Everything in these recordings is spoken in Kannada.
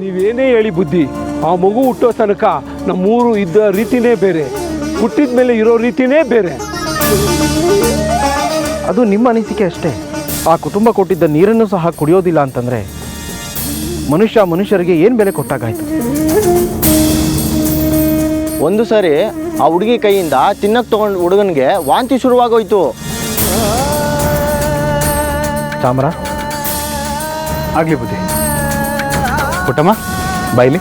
ನೀವೇನೇ ಹೇಳಿ ಬುದ್ಧಿ, ಆ ಮಗು ಹುಟ್ಟೋ ತನಕ ನಮ್ಮೂರು ಇದ್ದ ರೀತಿನೇ ಬೇರೆ, ಹುಟ್ಟಿದ ಮೇಲೆ ಇರೋ ರೀತಿನೇ ಬೇರೆ. ಅದು ನಿಮ್ಮ ಅನಿಸಿಕೆ ಅಷ್ಟೇ. ಆ ಕುಟುಂಬ ಕೊಟ್ಟಿದ್ದ ನೀರನ್ನು ಸಹ ಕುಡಿಯೋದಿಲ್ಲ ಅಂತಂದರೆ ಮನುಷ್ಯರಿಗೆ ಏನು ಬೆಲೆ ಕೊಟ್ಟಾಗಾಯ್ತು? ಒಂದು ಸಾರಿ ಆ ಹುಡುಗಿ ಕೈಯಿಂದ ತಿನ್ನಕ್ಕೆ ತಗೊಂಡು ಹುಡುಗನಿಗೆ ವಾಂತಿ ಶುರುವಾಗೋಯ್ತು. ಚಾಮರ ಆಗಲಿ ಬುದ್ಧಿ. ಪುಟ್ಟಮ್ಮ ಬಾಯ್ಲಿ.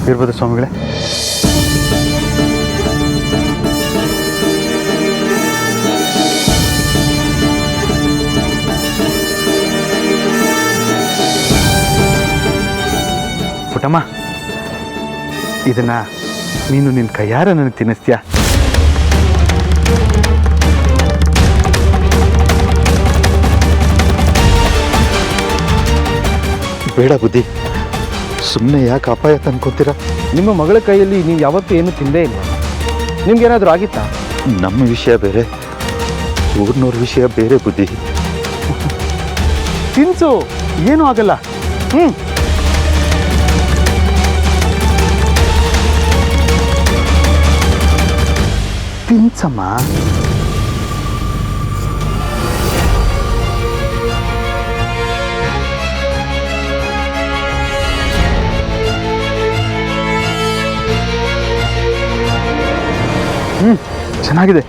ಇರ್ಬೋದು ಸ್ವಾಮಿಗಳೇ. ಪುಟ್ಟಮ್ಮ, ಇದನ್ನ ನೀನು ನಿನ್ನ ಕೈಯಾರ ನನಗೆ ತಿನ್ನಿಸ್ತೀಯಾ? ಬೇಡ ಬುದ್ಧಿ, ಸುಮ್ಮನೆ ಯಾಕೆ ಅಪಾಯ ತಂದ್ಕೊತೀರಾ? ನಿಮ್ಮ ಮಗಳ ಕೈಯಲ್ಲಿ ನೀವು ಯಾವತ್ತೂ ಏನು ತಿಂದೇ ಇಲ್ಲ. ನಿಮ್ಗೇನಾದರೂ ಆಗಿತ್ತಾ? ನಮ್ಮ ವಿಷಯ ಬೇರೆ, ಊರಿನವ್ರ ವಿಷಯ ಬೇರೆ ಬುದ್ಧಿ. ತಿನ್ಸು, ಏನೂ ಆಗಲ್ಲ. ತಿನ್ಸಮ್ಮ. ಚೆನ್ನಾಗಿದೆ,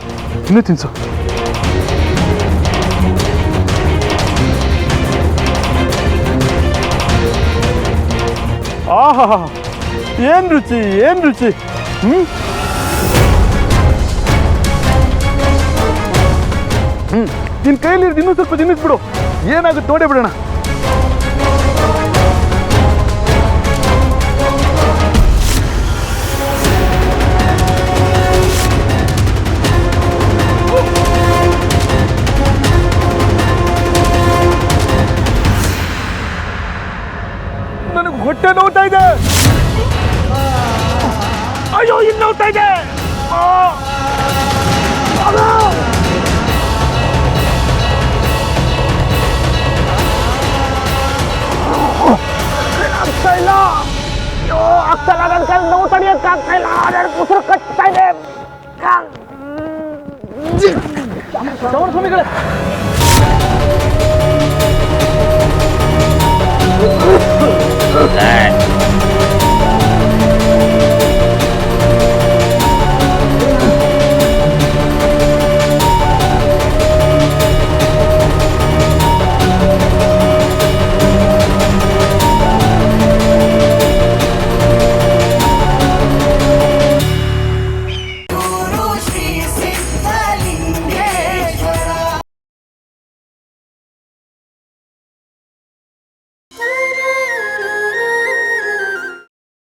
ಇನ್ನೂ ತಿನ್ಸು. ಆಹಾ, ಏನು ರುಚಿ, ಏನು ರುಚಿ. ನಿನ್ನ ಕೈಯಲ್ಲಿ ಇನ್ನೂ ಸ್ವಲ್ಪ ತಿನ್ನಿಸ್ಬಿಡು, ಏನಾಗುತ್ತೆ ನೋಡೇ ಬಿಡೋಣ. ನನಗೆ ಹೊಟ್ಟೆ ನೋವ್ತಾ ಇದೆ. ಅಯ್ಯೋ, ಇನ್ನು ನೋವ್ತಾ ಇದೆ. ಆಗ್ತಾ ಇಲ್ಲ. ಅಯ್ಯೋ, ಆಗ್ತಾ ಇಲ್ಲ. ನನ್ನ ಕೈ ನೋವು ತಡೆಯೋಕ್ಕಾಗ್ತಾ ಇಲ್ಲ. ನನ್ನ ಉಸಿರು ಕಟ್ತಾ ಇದೆ. ಸ್ವಾಮಿಗಳೇ, ಏ